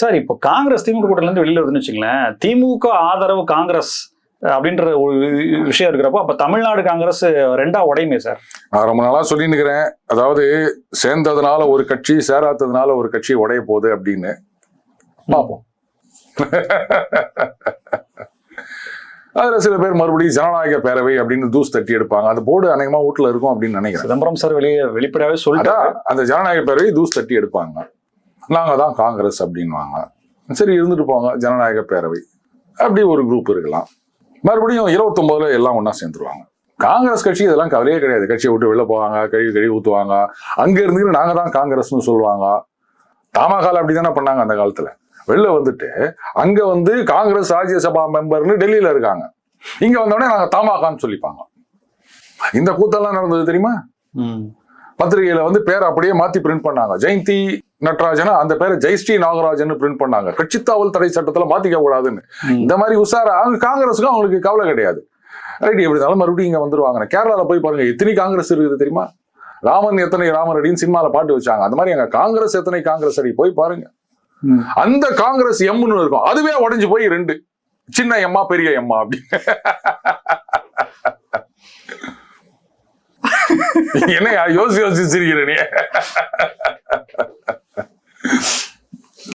Sir இப்போ காங்கிரஸ் திமுக கூட்டத்துல இருந்து வெளியில வருதுன்னு வச்சுங்களேன், திமுக ஆதரவு காங்கிரஸ் அப்படின்ற ஒரு விஷயம் இருக்கிறப்போ அப்ப தமிழ்நாடு காங்கிரஸ் ரெண்டா உடையுமே சார்? நான் ரொம்ப நாளா சொல்லின்னு இருக்கிறேன், அதாவது சேர்ந்ததுனால ஒரு கட்சி சேராததுனால ஒரு கட்சி உடைய போகுது அப்படின்னு பார்ப்போம். அதுல சில பேர் மறுபடியும் ஜனநாயக பேரவை அப்படின்னு தூஸ் தட்டி எடுப்பாங்க. அந்த போர்டு அநேகமா வீட்டுல இருக்கும் அப்படின்னு நினைக்கிறேன். சிதம்பரம் சார் வெளிப்படையாவே சொல்லிட்டா அந்த ஜனநாயக பேரவை தூஸ் தட்டி எடுப்பாங்க, நாங்க தான் காங்கிரஸ் அப்படின்வாங்க. சரி, இருந்துட்டு போங்க, ஜனநாயக பேரவை அப்படி ஒரு குரூப் இருக்கலாம். மறுபடியும் 29 எல்லாம் ஒன்னா சேர்ந்துருவாங்க. காங்கிரஸ் கட்சி இதெல்லாம் கவலையே கிடையாது. கட்சியை விட்டு வெளில போவாங்க, கழுவி ஊத்துவாங்க, அங்க இருந்து நாங்க தான் காங்கிரஸ்னு சொல்லுவாங்க. தமாகால அப்படிதானே பண்ணாங்க அந்த காலத்துல. வெளில வந்துட்டு அங்க வந்து காங்கிரஸ் ராஜ்யசபா மெம்பர்னு டெல்லியில இருக்காங்க, இங்க வந்தோடனே நாங்க தமாகான்னு சொல்லிப்பாங்க. இந்த கூத்தெல்லாம் நடந்தது தெரியுமா? பத்திரிகையில வந்து பேரை அப்படியே மாத்தி பிரிண்ட் பண்ணாங்க. ஜெயந்தி நட்ராஜன் அந்த பேரை ஜெயஸ்ரீ நாகராஜன் பிரிண்ட் பண்ணாங்க, கட்சித்தாவல் தடை சட்டத்துல மாத்திக்க கூடாதுன்னு. இந்த மாதிரி உஷாரா அவங்க காங்கிரஸுக்கும் அவங்களுக்கு கவலை கிடையாது. ரைட், எப்படி இருந்தாலும் மறுபடியும் இங்க வந்துருவாங்க. கேரளால போய் பாருங்க, எத்தனை காங்கிரஸ் இருக்குது தெரியுமா? ராமன் எத்தனை ராமன் அடின்னு சினிமால பாட்டு வச்சாங்க. அந்த மாதிரி எங்க காங்கிரஸ் எத்தனை காங்கிரஸ் அடி போய் பாருங்க. அந்த காங்கிரஸ் எம்னு இருக்கும், அதுவே உடைஞ்சு போய் 2 சின்ன எம்மா பெரிய எம்மா அப்படி. என்ன யோசிச்சு சிரிக்கிற நீ?